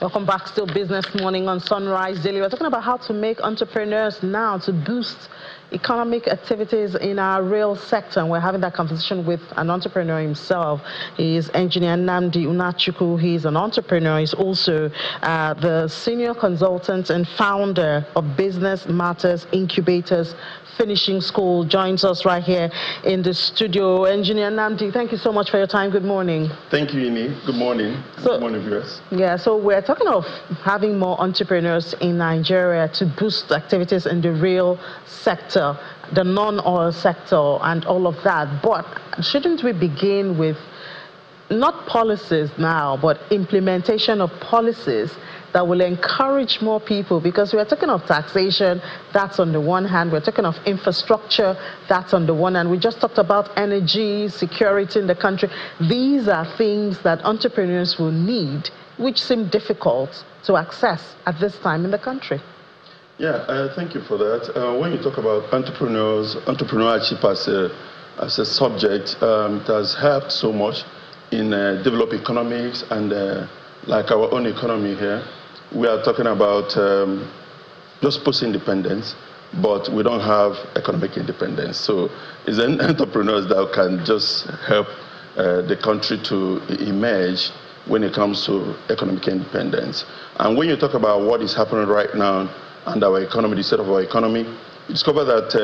Welcome back. Still Business Morning on Sunrise Daily. We're talking about how to make entrepreneurs now to boost economic activities in our real sector. And we're having that conversation with an entrepreneur himself. He is Engineer Nnamdi Unachukwu. He's an entrepreneur. He's also the senior consultant and founder of Business Matters Incubators Finishing School. Joins us right here in the studio. Engineer Nnamdi, thank you so much for your time. Good morning. Thank you, Ini. Good morning. Good morning, viewers. Yeah, so we're talking of having more entrepreneurs in Nigeria to boost activities in the real sector, the non-oil sector and all of that. But shouldn't we begin with not policies now, but implementation of policies that will encourage more people? Because we're talking of taxation, that's on the one hand. We're talking of infrastructure, that's on the one hand. We just talked about energy, security in the country. These are things that entrepreneurs will need, which seem difficult to access at this time in the country. Yeah, thank you for that. When you talk about entrepreneurship as a subject, it has helped so much in developed economics and like our own economy here. We are talking about just post-independence, but we don't have economic independence. So it's entrepreneurs that can just help the country to emerge when it comes to economic independence. And when you talk about what is happening right now and our economy, the state of our economy, you discover that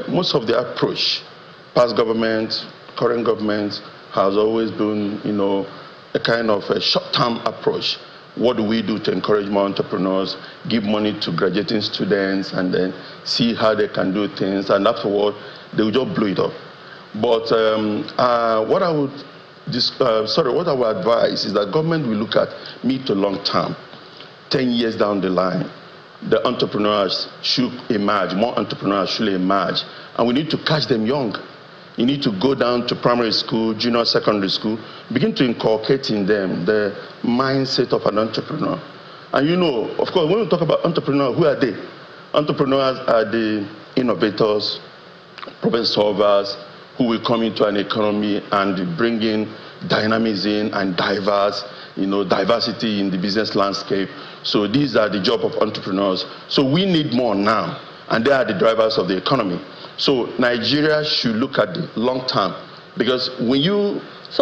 most of the approach, past government, current government, has always been, a kind of a short-term approach. What do we do to encourage more entrepreneurs, give money to graduating students, and then see how they can do things, and afterward, they will just blow it up. But what I would advise is that government will look at mid to long term, 10 years down the line. The entrepreneurs should emerge, more entrepreneurs should emerge, and we need to catch them young. You need to go down to primary school, junior secondary school, begin to inculcate in them the mindset of an entrepreneur. And of course, when we talk about entrepreneurs, who are they? Entrepreneurs are the innovators, problem solvers, who will come into an economy and bring in dynamism and diversity in the business landscape. So these are the job of entrepreneurs. So we need more now, and they are the drivers of the economy. So Nigeria should look at the long term, because when you that's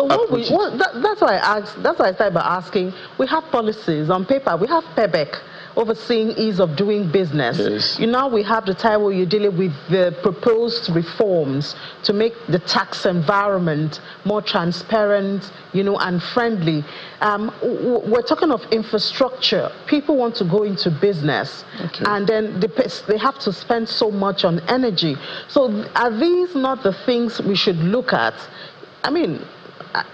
why I asked. That's why I started by asking. We have policies on paper. We have PEBEC, overseeing ease of doing business. Yes. Now we have the time where you're dealing with the proposed reforms to make the tax environment more transparent, and friendly. We're talking of infrastructure. People want to go into business, and then they have to spend so much on energy. So are these not the things we should look at? I mean,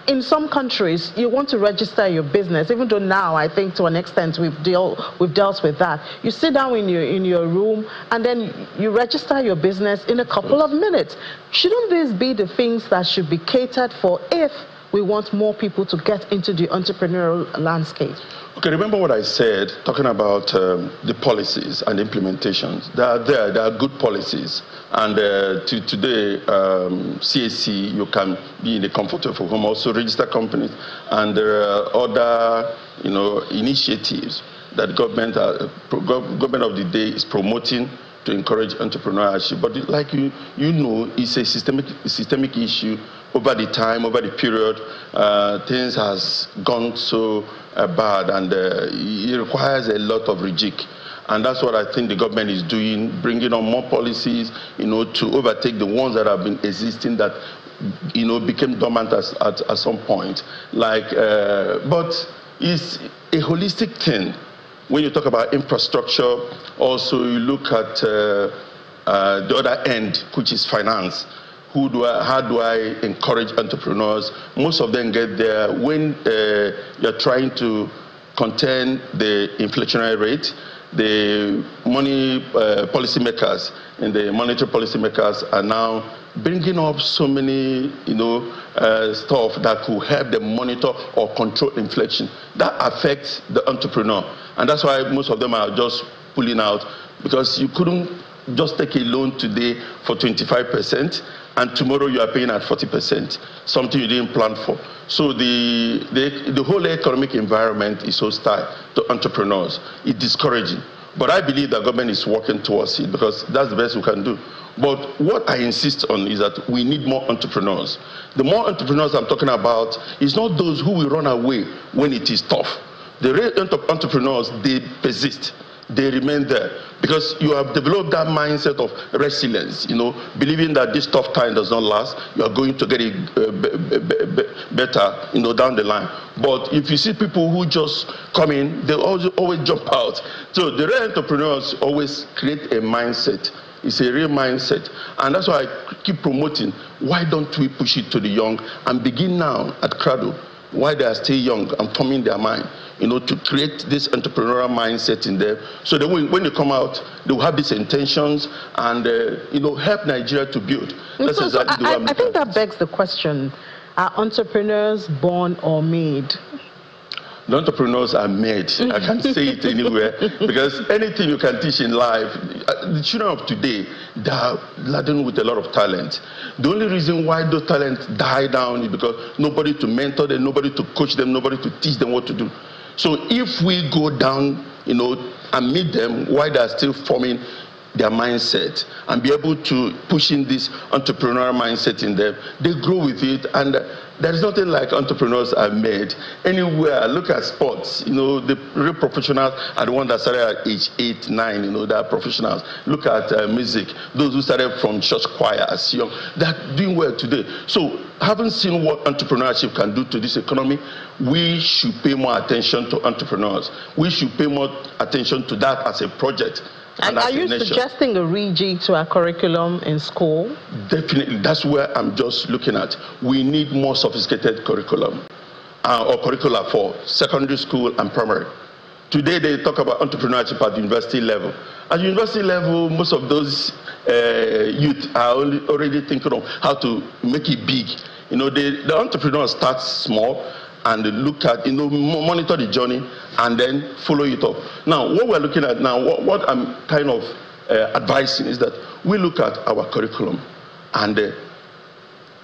in some countries, you want to register your business, even though now I think to an extent we've dealt with that. You sit down in your room and then you register your business in a couple of minutes. Shouldn't these be the things that should be catered for if we want more people to get into the entrepreneurial landscape? Okay, remember what I said, talking about the policies and implementations. They are good policies. And today, CAC, you can be in the comfort of your home, also register companies. And there are other, initiatives that the government of the day is promoting to encourage entrepreneurship. But like it's a systemic issue. Over the time, over the period, things has gone so bad, and it requires a lot of rejig. And that's what I think the government is doing, bringing on more policies, to overtake the ones that have been existing that, became dormant at some point. But it's a holistic thing. When you talk about infrastructure, also you look at the other end, which is finance. How do I encourage entrepreneurs? Most of them get there when you're trying to contain the inflationary rate. The money policymakers and the monetary policymakers are now bringing up so many, stuff that could help them monitor or control inflation. That affects the entrepreneur. And that's why most of them are just pulling out, because you couldn't just take a loan today for 25%, and tomorrow you are paying at 40%, something you didn't plan for. So the whole economic environment is hostile to entrepreneurs. It's discouraging. But I believe the government is working towards it because that's the best we can do. But what I insist on is that we need more entrepreneurs. The more entrepreneurs I'm talking about is not those who will run away when it is tough. The real entrepreneurs, they persist. They remain there because you have developed that mindset of resilience, believing that this tough time does not last. You are going to get it better, down the line. But if you see people who just come in, they always jump out. So the real entrepreneurs always create a mindset. It's a real mindset. And that's why I keep promoting, why don't we push it to the young and begin now at Cradle, while they are still young and forming their mind, to create this entrepreneurial mindset in them, so that when they come out, they will have these intentions and, help Nigeria to build. That's exactly the way I think that begs the question, are entrepreneurs born or made? The entrepreneurs are made. I can't say it anywhere because anything you can teach in life, the children of today, they are laden with a lot of talent. The only reason why those talents die down is because nobody to mentor them, nobody to coach them, nobody to teach them what to do. So if we go down, and meet them while they are still forming their mindset and be able to push in this entrepreneurial mindset in them, they grow with it. And there is nothing like entrepreneurs are made. Anywhere, look at sports, the real professionals are the ones that started at age 8, 9, they are professionals. Look at music, those who started from church choir as young, they're doing well today. So having seen what entrepreneurship can do to this economy, we should pay more attention to entrepreneurs. We should pay more attention to that as a project. And are you suggesting a rejig to our curriculum in school? Definitely. That's where I'm just looking at. We need more sophisticated curriculum or curricula for secondary school and primary. Today they talk about entrepreneurship at the university level. At the university level, most of those youth are already thinking of how to make it big. The entrepreneur starts small and look at, monitor the journey and then follow it up. Now, what we're looking at now, what I'm kind of advising is that we look at our curriculum and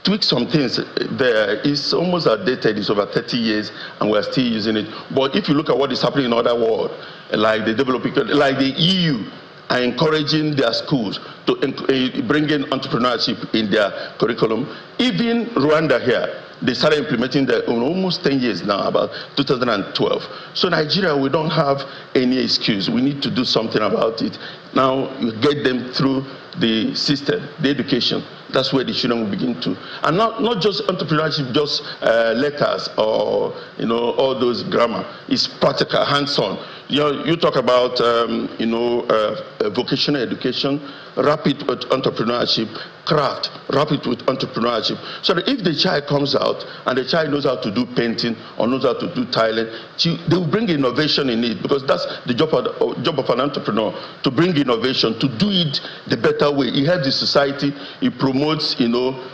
tweak some things there. It's almost outdated. It's over 30 years and we're still using it. But if you look at what is happening in other world, like the developing, like the EU, are encouraging their schools to bring in entrepreneurship in their curriculum. Even Rwanda here, they started implementing that in almost 10 years now, about 2012. So Nigeria, we don't have any excuse. We need to do something about it. Now, you get them through the system, the education. That's where the children will begin to. And not just entrepreneurship, just letters or, all those grammar. It's practical, hands-on. You talk about, vocational education, rapid with entrepreneurship, craft, rapid with entrepreneurship. So that if the child comes out and the child knows how to do painting or knows how to do tiling, they will bring innovation in it, because that's the job of an entrepreneur, to bring innovation, to do it the better way. It helps the society, it promotes,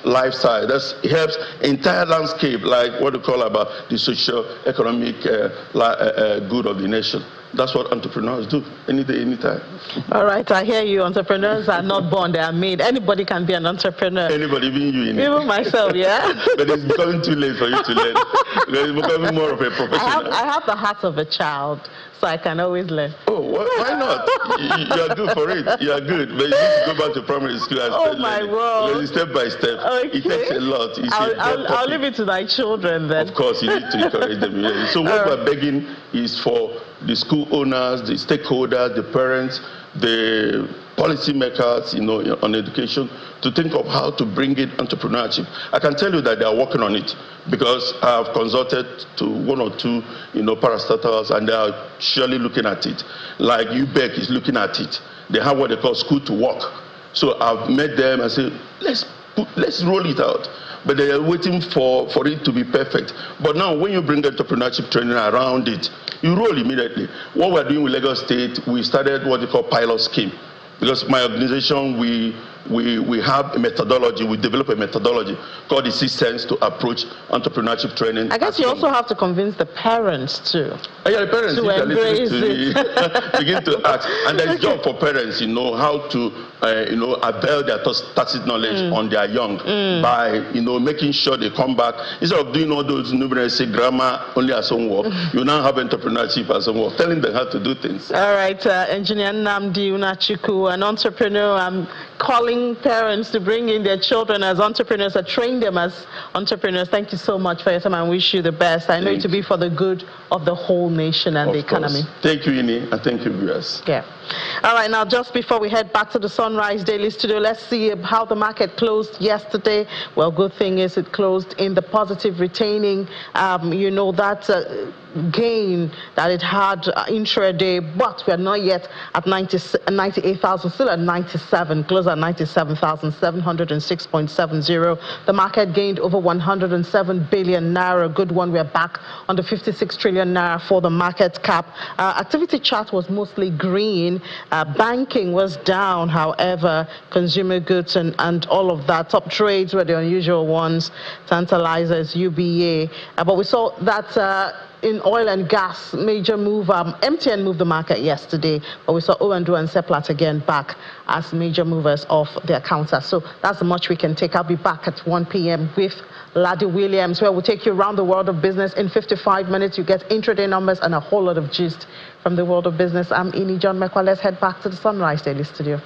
lifestyle. It helps entire landscape, like what we call about the socio-economic good of the nation. That's what entrepreneurs do, any day, anytime. All right, I hear you. Entrepreneurs are not born, they are made. Anybody can be an entrepreneur. Anybody, even you. Even myself, yeah. But it's becoming too late for you to learn. Because it's becoming more of a professional. I have the heart of a child, so I can always learn. Oh, why not? You are good for it. You are good. But you need to go back to primary school and start learning. Word. Step by step. Okay. It takes a lot. I'll leave it to my children then. Of course, you need to encourage them. Yeah. So what we're begging is for the school owners, the stakeholders, the parents, the policy makers, on education, to think of how to bring in entrepreneurship. I can tell you that they are working on it, because I have consulted to one or two, parastatals, and they are surely looking at it. Like UBEC is looking at it. They have what they call school to work. So I've met them and said, let's roll it out. But they are waiting for it to be perfect. But now, when you bring entrepreneurship training around it, you roll immediately. What we're doing with Lagos State, we started what they call pilot scheme. Because my organization, we we have a methodology. We develop a methodology called the 6 Sense to approach entrepreneurship training. I guess you also have to convince the parents too. Yeah, the parents to embrace to begin to act. And there's job for parents, how to avail their tacit knowledge on their young by making sure they come back. Instead of doing all those numerous grammar only as homework, you now have entrepreneurship as homework, telling them how to do things. All right, Engineer Nnamdi Unachiku, an entrepreneur. I'm calling parents to bring in their children as entrepreneurs, or train them as entrepreneurs. Thank you so much for your time, and wish you the best. I know it to be for the good of the whole nation and the economy. Thank you, Ini, and thank you, viewers. Yeah. All right, now just before we head back to the Sunrise Daily Studio, let's see how the market closed yesterday. Well, good thing is it closed in the positive, retaining, that gain that it had intraday, but we are not yet at 98,000, still at 97, close at 97,706.70. The market gained over 107 billion naira. Good one. We're back on the 56 trillion naira for the market cap. Activity chart was mostly green. Banking was down, however, consumer goods and all of that. Top trades were the unusual ones, tantalizers, UBA. But we saw that in oil and gas, major move. MTN moved the market yesterday, but we saw O&O and Seplat again back as major movers of their counter. So that's the much we can take. I'll be back at 1 p.m. with Ladi Williams, where we'll take you around the world of business. In 55 minutes, you get intraday numbers and a whole lot of gist from the world of business. I'm Ini John Mekwa. Let's head back to the Sunrise Daily Studio.